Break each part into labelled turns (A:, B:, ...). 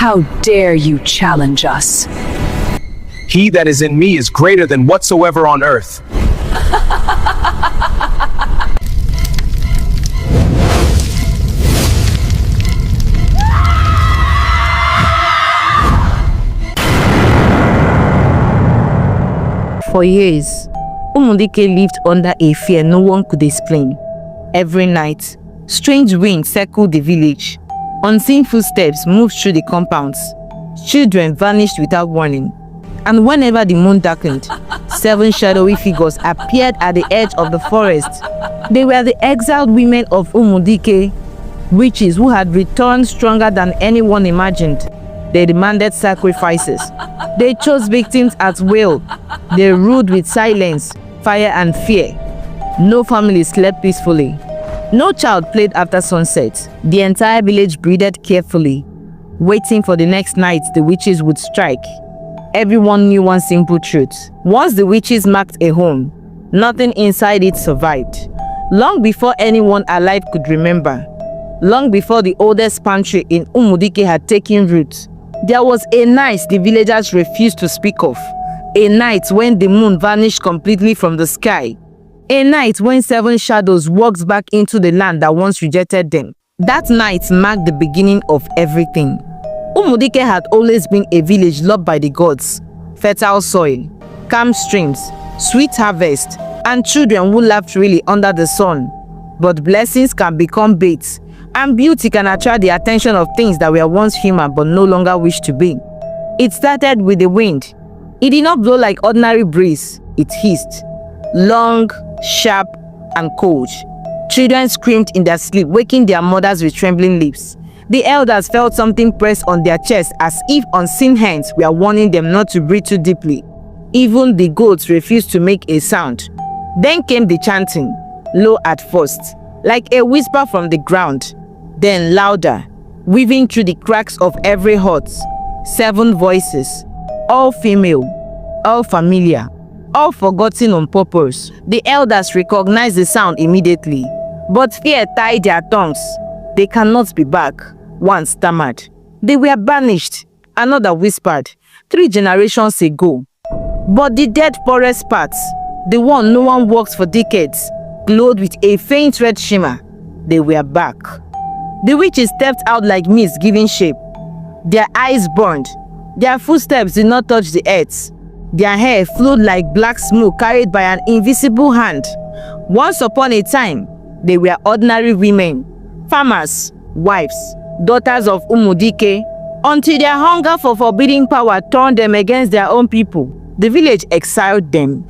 A: How dare you challenge us?
B: He that is in me is greater than whatsoever on earth.
C: For years, Umudike lived under a fear no one could explain. Every night, strange winds circled the village. Unseen footsteps moved through the compounds. Children vanished without warning. And whenever the moon darkened, 7 shadowy figures appeared at the edge of the forest. They were the exiled women of Umudike, witches who had returned stronger than anyone imagined. They demanded sacrifices. They chose victims at will. They ruled with silence, fire and fear. No family slept peacefully. No child played after sunset. The entire village breathed carefully, waiting for the next night the witches would strike. Everyone knew one simple truth. Once the witches marked a home, nothing inside it survived. Long before anyone alive could remember, long before the oldest palm tree in Umudike had taken root, there was a night the villagers refused to speak of. A night when the moon vanished completely from the sky. A night when 7 shadows walked back into the land that once rejected them. That night marked the beginning of everything. Umudike had always been a village loved by the gods. Fertile soil, calm streams, sweet harvest, and children who laughed really under the sun. But blessings can become baits, and beauty can attract the attention of things that were once human but no longer wish to be. It started with the wind. It did not blow like ordinary breeze. It hissed. Long, sharp, and cold. Children screamed in their sleep, waking their mothers with trembling lips. The elders felt something pressed on their chests as if unseen hands were warning them not to breathe too deeply. Even the goats refused to make a sound. Then came the chanting, low at first, like a whisper from the ground, then louder, weaving through the cracks of every hut. 7 voices, all female, all familiar, all forgotten on purpose. The elders recognized the sound immediately, but fear tied their tongues. They cannot be back. One stammered. They were banished. Another whispered, 3 generations ago. But the dead forest paths, the one no one walked for decades, glowed with a faint red shimmer. They were back. The witches stepped out like mist giving shape. Their eyes burned. Their footsteps did not touch the earth. Their hair flowed like black smoke carried by an invisible hand. Once upon a time, they were ordinary women, farmers, wives, daughters of Umudike, until their hunger for forbidden power turned them against their own people. The village exiled them.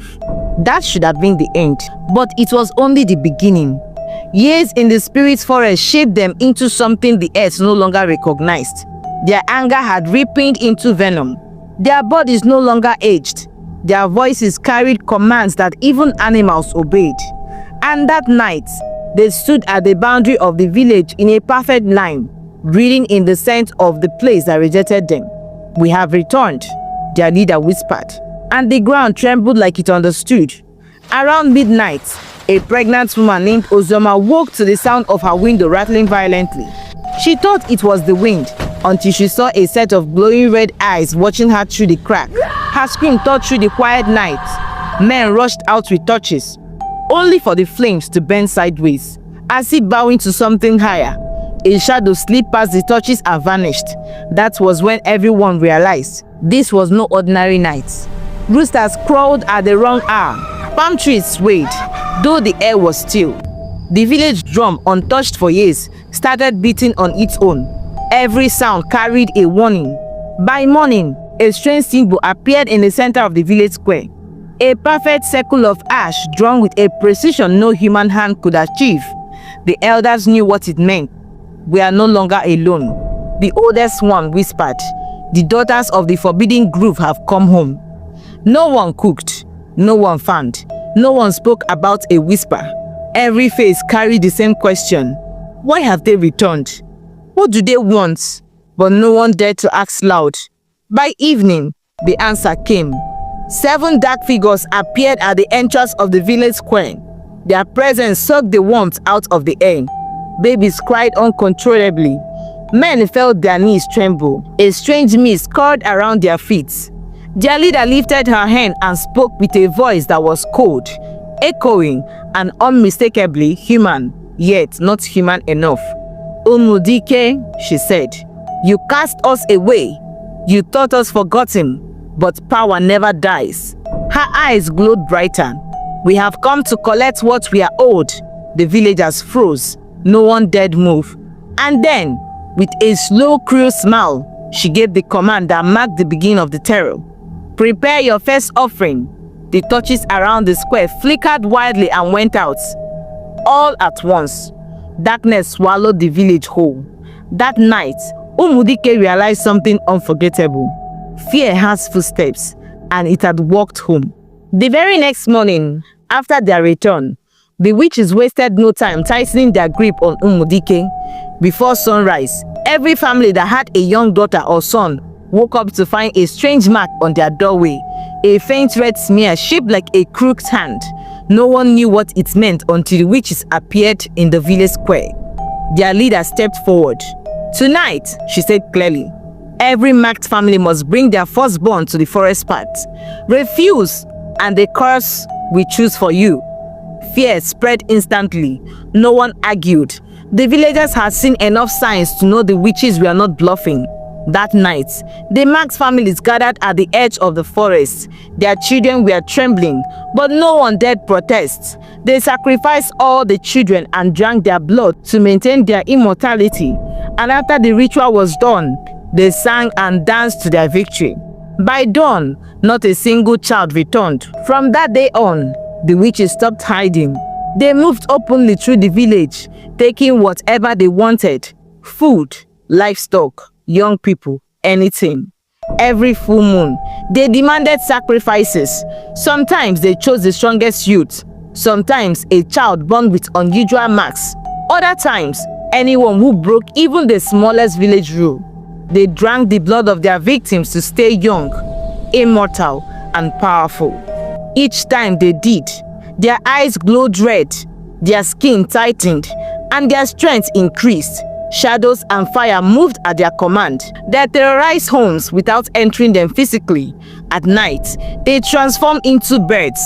C: That should have been the end, but it was only the beginning. Years in the spirit forest shaped them into something the earth no longer recognized. Their anger had ripened into venom. Their bodies no longer aged. Their voices carried commands that even animals obeyed. And that night, they stood at the boundary of the village in a perfect line, reading in the scent of the place that rejected them. "We have returned," their leader whispered, and the ground trembled like it understood. Around midnight, a pregnant woman named Ozoma woke to the sound of her window rattling violently. She thought it was the wind, until she saw a set of glowing red eyes watching her through the crack. Her scream tore through the quiet night. Men rushed out with torches, only for the flames to burn sideways, as if bowing to something higher. A shadow slipped past the torches and vanished. That was when everyone realized this was no ordinary night. Roosters crowed at the wrong hour. Palm trees swayed, though the air was still. The village drum, untouched for years, started beating on its own. Every sound carried a warning. By morning, a strange symbol appeared in the center of the village square. A perfect circle of ash drawn with a precision no human hand could achieve. The elders knew what it meant. "We are no longer alone." The oldest one whispered, "The daughters of the forbidden grove have come home." No one cooked. No one fanned. No one spoke about a whisper. Every face carried the same question. Why have they returned? What do they want? But no one dared to ask loud. By evening, the answer came. 7 dark figures appeared at the entrance of the village square. Their presence sucked the warmth out of the air. Babies cried uncontrollably. Men felt their knees tremble. A strange mist curled around their feet. Their leader lifted her hand and spoke with a voice that was cold, echoing, and unmistakably human, yet not human enough. "Umudike," she said, "you cast us away. You thought us forgotten, but power never dies." Her eyes glowed brighter. "We have come to collect what we are owed." The villagers froze. No one dared move. And then, with a slow, cruel smile, she gave the command that marked the beginning of the terror. "Prepare your first offering." The torches around the square flickered wildly and went out. All at once, darkness swallowed the village whole. That night, Umudike realized something unforgettable. Fear has footsteps, and it had walked home. The very next morning, after their return, the witches wasted no time tightening their grip on Umudike. Before sunrise, every family that had a young daughter or son woke up to find a strange mark on their doorway, a faint red smear shaped like a crooked hand. No one knew what it meant until the witches appeared in the village square. Their leader stepped forward. "Tonight," she said clearly, "every marked family must bring their firstborn to the forest path. Refuse, and the curse we choose for you." Fear spread instantly. No one argued. The villagers had seen enough signs to know the witches were not bluffing. That night, the marked families gathered at the edge of the forest. Their children were trembling, but no one dared protest. They sacrificed all the children and drank their blood to maintain their immortality. And after the ritual was done, they sang and danced to their victory. By dawn, not a single child returned. From that day on, the witches stopped hiding. They moved openly through the village, taking whatever they wanted: food, livestock, young people, anything. Every full moon, they demanded sacrifices. Sometimes they chose the strongest youth. Sometimes a child born with unusual marks. Other times, anyone who broke even the smallest village rule. They drank the blood of their victims to stay young, immortal, and powerful. Each time they did, their eyes glowed red, their skin tightened, and their strength increased. Shadows and fire moved at their command. They terrorized homes without entering them physically. At night, they transformed into birds,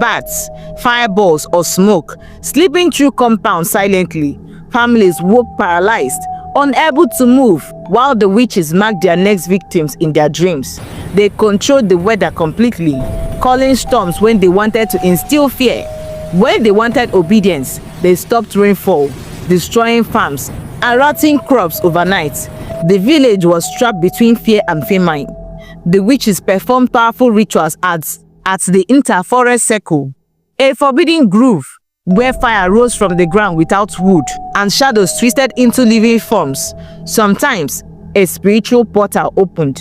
C: bats, fireballs, or smoke, slipping through compounds silently. Families woke paralyzed, unable to move, while the witches marked their next victims in their dreams. They controlled the weather completely, calling storms when they wanted to instill fear. When they wanted obedience, they stopped rainfall, destroying farms and rotting crops overnight. The village was trapped between fear and famine. The witches performed powerful rituals at the interforest circle, a forbidden grove where fire rose from the ground without wood and shadows twisted into living forms. Sometimes, a spiritual portal opened,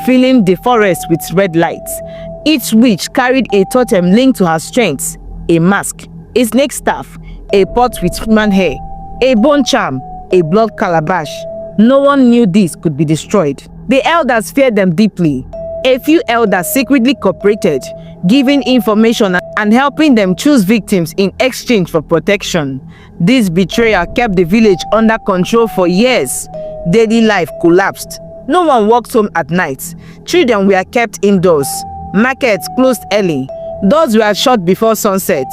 C: filling the forest with red lights. Each witch carried a totem linked to her strengths: a mask, a snake staff, a pot with human hair, a bone charm, a blood calabash. No one knew this could be destroyed. The elders feared them deeply. A few elders secretly cooperated, giving information and helping them choose victims in exchange for protection. This betrayal kept the village under control for years. Daily life collapsed. No one walked home at night. Children were kept indoors. Markets closed early. Doors were shut before sunset.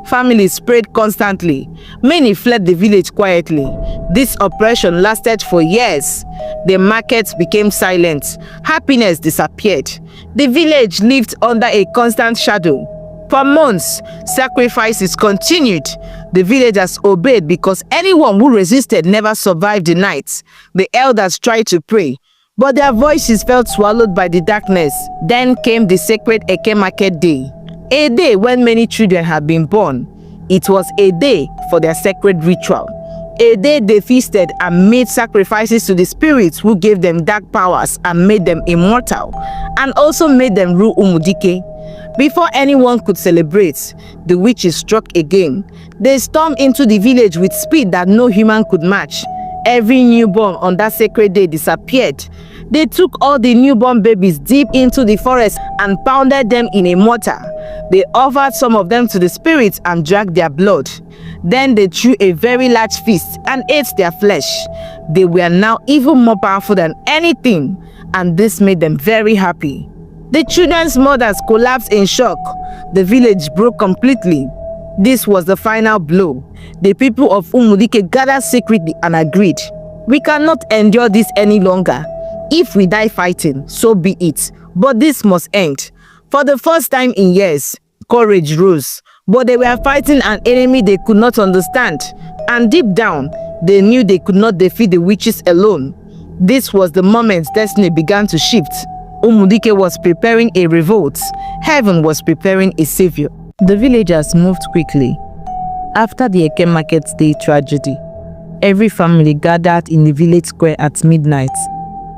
C: Families prayed constantly. Many fled the village quietly. This oppression lasted for years. The markets became silent. Happiness disappeared. The village lived under a constant shadow. For months, sacrifices continued. The villagers obeyed because anyone who resisted never survived the night. The elders tried to pray, but their voices felt swallowed by the darkness. Then came the sacred Eke market day. A day when many children had been born. It was a day for their sacred ritual. A day they feasted and made sacrifices to the spirits who gave them dark powers and made them immortal, and also made them rule Umudike. Before anyone could celebrate, the witches struck again. They stormed into the village with speed that no human could match. Every newborn on that sacred day disappeared. They took all the newborn babies deep into the forest and pounded them in a mortar. They offered some of them to the spirits and drank their blood. Then they threw a very large feast and ate their flesh. They were now even more powerful than anything, and this made them very happy. The children's mothers collapsed in shock. The village broke completely. This was the final blow. The people of Umudike gathered secretly and agreed, "We cannot endure this any longer. If we die fighting, so be it. But this must end." For the first time in years, courage rose. But they were fighting an enemy they could not understand. And deep down, they knew they could not defeat the witches alone. This was the moment destiny began to shift. Umudike was preparing a revolt. Heaven was preparing a savior. The villagers moved quickly. After the Eke Market Day tragedy, every family gathered in the village square at midnight.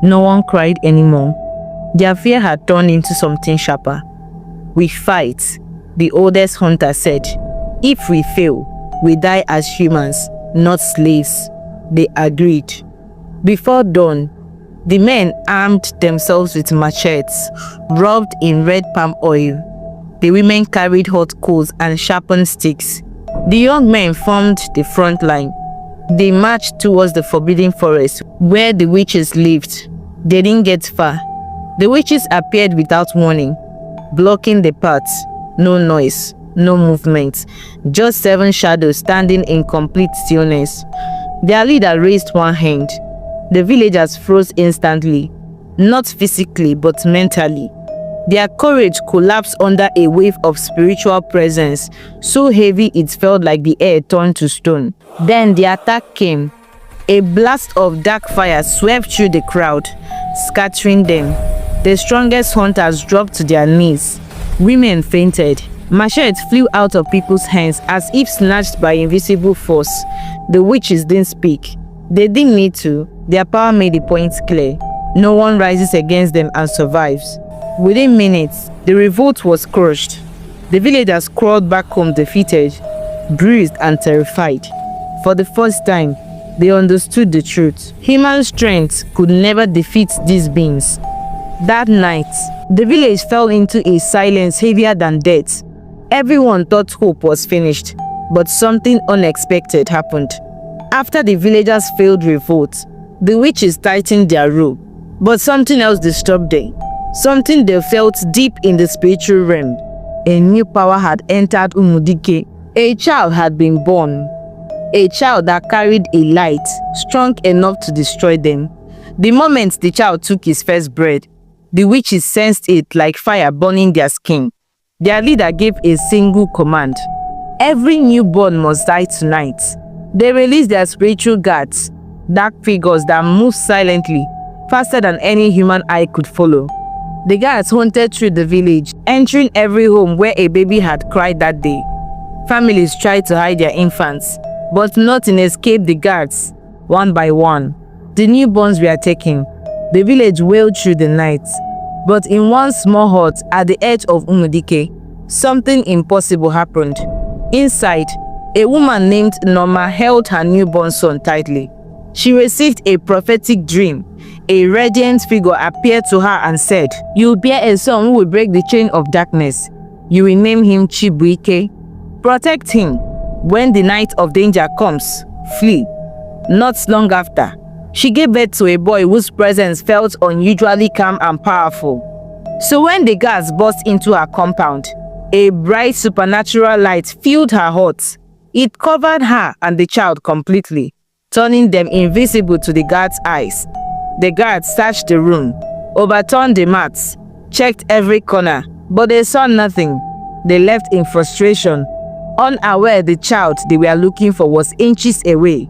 C: No one cried anymore. Their fear had turned into something sharper. "We fight," the oldest hunter said. "If we fail, we die as humans, not slaves." They agreed. Before dawn, the men armed themselves with machetes, rubbed in red palm oil. The women carried hot coals and sharpened sticks. The young men formed the front line. They marched towards the forbidden forest where the witches lived. They didn't get far. The witches appeared without warning, blocking the path. No noise, no movement, just 7 shadows standing in complete stillness. Their leader raised one hand. The villagers froze instantly, not physically but mentally. Their courage collapsed under a wave of spiritual presence, so heavy it felt like the air turned to stone. Then the attack came. A blast of dark fire swept through the crowd, scattering them. The strongest hunters dropped to their knees. Women fainted. Machetes flew out of people's hands as if snatched by invisible force. The witches didn't speak. They didn't need to. Their power made the point clear. No one rises against them and survives. Within minutes, the revolt was crushed. The villagers crawled back home defeated, bruised and terrified. For the first time, they understood the truth. Human strength could never defeat these beings. That night, the village fell into a silence heavier than death. Everyone thought hope was finished, but something unexpected happened. After the villagers' failed revolt, the witches tightened their rope, but something else disturbed them. Something they felt deep in the spiritual realm. A new power had entered Umudike. A child had been born. A child that carried a light strong enough to destroy them. The moment the child took his first breath, the witches sensed it like fire burning their skin. Their leader gave a single command. Every newborn must die tonight. They released their spiritual guards, dark figures that moved silently, faster than any human eye could follow. The guards hunted through the village, entering every home where a baby had cried that day. Families tried to hide their infants, but nothing escaped the guards. One by one, the newborns were taken. The village wailed through the night. But in one small hut at the edge of Umudike, something impossible happened. Inside, a woman named Norma held her newborn son tightly. She received a prophetic dream. A radiant figure appeared to her and said, "You will bear a son who will break the chain of darkness. You will name him Chibuike. Protect him. When the night of danger comes, flee." Not long after, she gave birth to a boy whose presence felt unusually calm and powerful. So when the guards burst into her compound, a bright supernatural light filled her hut. It covered her and the child completely, turning them invisible to the guards' eyes. The guards searched the room, overturned the mats, checked every corner, but they saw nothing. They left in frustration, unaware the child they were looking for was inches away.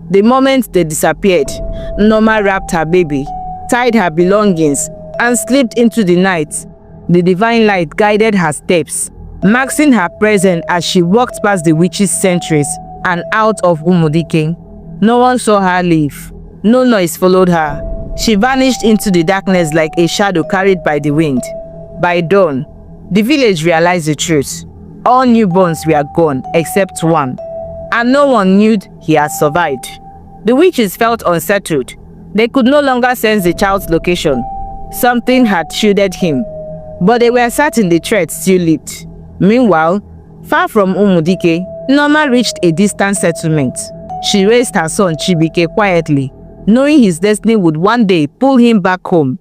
C: The moment they disappeared, Norma wrapped her baby, tied her belongings, and slipped into the night. The divine light guided her steps, marking her presence as she walked past the witches' sentries and out of Umudike. No one saw her leave. No noise followed her. She vanished into the darkness like a shadow carried by the wind. By dawn, the village realized the truth. All newborns were gone except one, and no one knew he had survived. The witches felt unsettled. They could no longer sense the child's location. Something had shielded him, but they were certain the threat still lived. Meanwhile, far from Umudike, Norma reached a distant settlement. She raised her son Chibike quietly, knowing his destiny would one day pull him back home.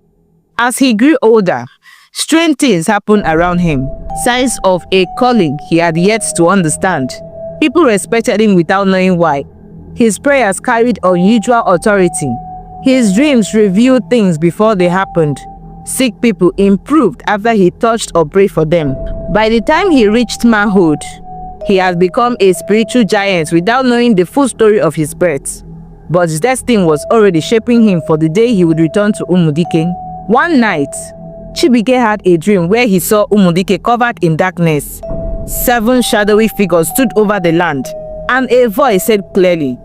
C: As he grew older, strange things happened around him, signs of a calling he had yet to understand. People respected him without knowing why. His prayers carried unusual authority. His dreams revealed things before they happened. Sick people improved after he touched or prayed for them. By the time he reached manhood, he had become a spiritual giant without knowing the full story of his birth. But his destiny was already shaping him for the day he would return to Umudike. One night, Chibike had a dream where he saw Umudike covered in darkness. 7 shadowy figures stood over the land, and a voice said clearly,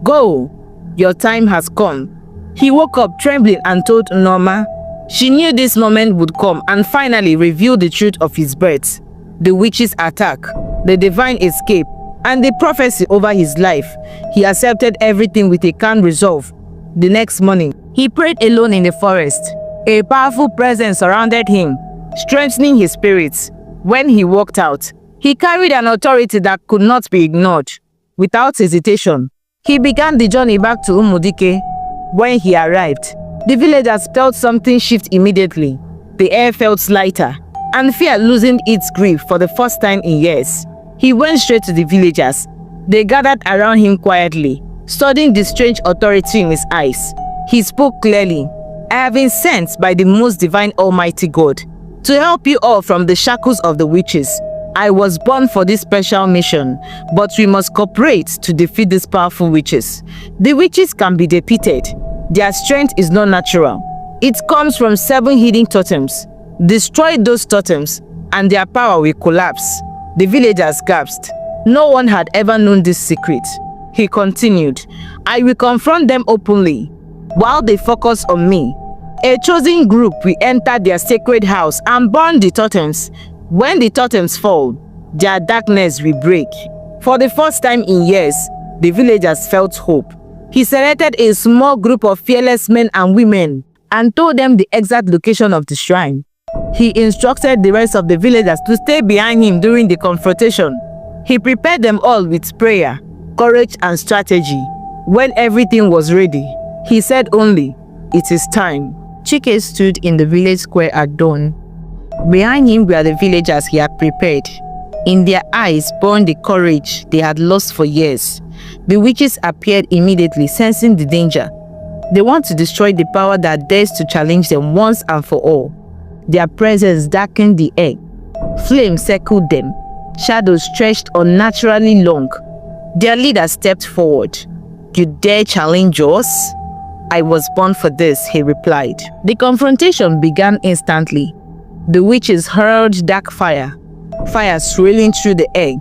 C: "Go, your time has come." He woke up trembling and told Norma. She knew this moment would come and finally reveal the truth of his birth, the witch's attack, the divine escape, and the prophecy over his life. He accepted everything with a calm resolve. The next morning, he prayed alone in the forest. A powerful presence surrounded him, strengthening his spirits. When he walked out, he carried an authority that could not be ignored. Without hesitation, he began the journey back to Umudike. When he arrived, the villagers felt something shift immediately. The air felt lighter, and fear loosened its grip for the first time in years. He went straight to the villagers. They gathered around him quietly, studying the strange authority in his eyes. He spoke clearly. "I have been sent by the most divine Almighty God to help you all from the shackles of the witches. I was born for this special mission, but we must cooperate to defeat these powerful witches. The witches can be defeated. Their strength is not natural. It comes from 7 hidden totems. Destroy those totems, and their power will collapse." The villagers gasped. No one had ever known this secret. He continued, "I will confront them openly, while they focus on me. A chosen group will enter their sacred house and burn the totems. When the totems fall, their darkness will break." For the first time in years, the villagers felt hope. He selected a small group of fearless men and women and told them the exact location of the shrine. He instructed the rest of the villagers to stay behind him during the confrontation. He prepared them all with prayer, courage, and strategy. When everything was ready, he said only, "It is time." Chike stood in the village square at dawn. Behind him were the villagers he had prepared. In their eyes burned the courage they had lost for years. The witches appeared immediately, sensing the danger. They want to destroy the power that dares to challenge them once and for all. Their presence darkened the air. Flames circled them. Shadows stretched unnaturally long. Their leader stepped forward. "You dare challenge us? I was born for this," he replied. The confrontation began instantly. The witches hurled dark fire swirling through the air,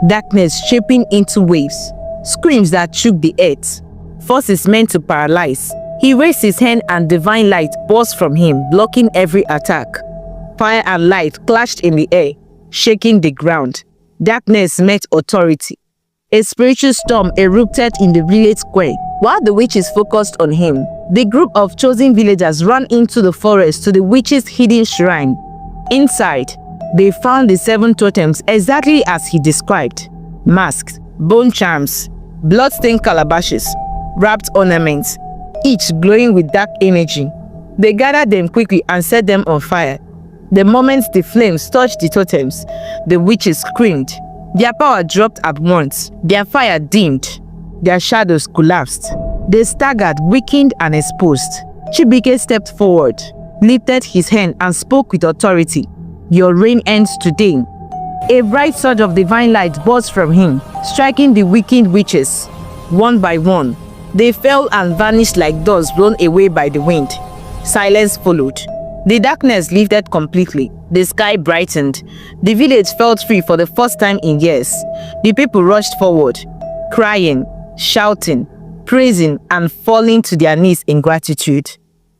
C: darkness shaping into waves, screams that shook the earth, forces meant to paralyze. He raised his hand and divine light burst from him, blocking every attack. Fire and light clashed in the air, shaking the ground. Darkness met authority. A spiritual storm erupted in the village square. While the witches focused on him, the group of chosen villagers ran into the forest to the witch's hidden shrine. Inside, they found the 7 totems exactly as he described: masks, bone charms, blood-stained calabashes, wrapped ornaments, each glowing with dark energy. They gathered them quickly and set them on fire. The moment the flames touched the totems, the witches screamed. Their power dropped at once. Their fire dimmed. Their shadows collapsed. They staggered, weakened and exposed. Chibike stepped forward, lifted his hand and spoke with authority. "Your reign ends today." A bright surge of divine light burst from him, striking the weakened witches. One by one, they fell and vanished like dust blown away by the wind. Silence followed. The darkness lifted completely. The sky brightened. The village felt free for the first time in years. The people rushed forward, crying, shouting, praising, and falling to their knees in gratitude.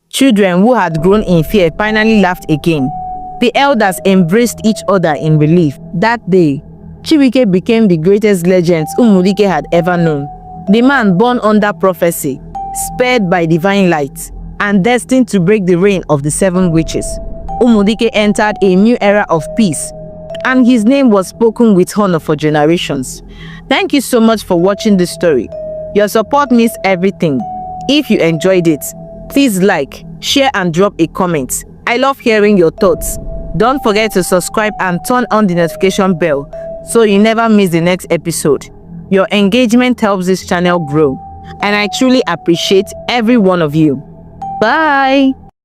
C: Children who had grown in fear finally laughed again. The elders embraced each other in relief. That day, Chibike became the greatest legend Umudike had ever known. The man born under prophecy, spared by divine light, and destined to break the reign of the 7 witches. Umudike entered a new era of peace, and his name was spoken with honor for generations. Thank you so much for watching this story. Your support means everything. If you enjoyed it, please like, share and drop a comment. I love hearing your thoughts. Don't forget to subscribe and turn on the notification bell so you never miss the next episode. Your engagement helps this channel grow, and I truly appreciate every one of you. Bye!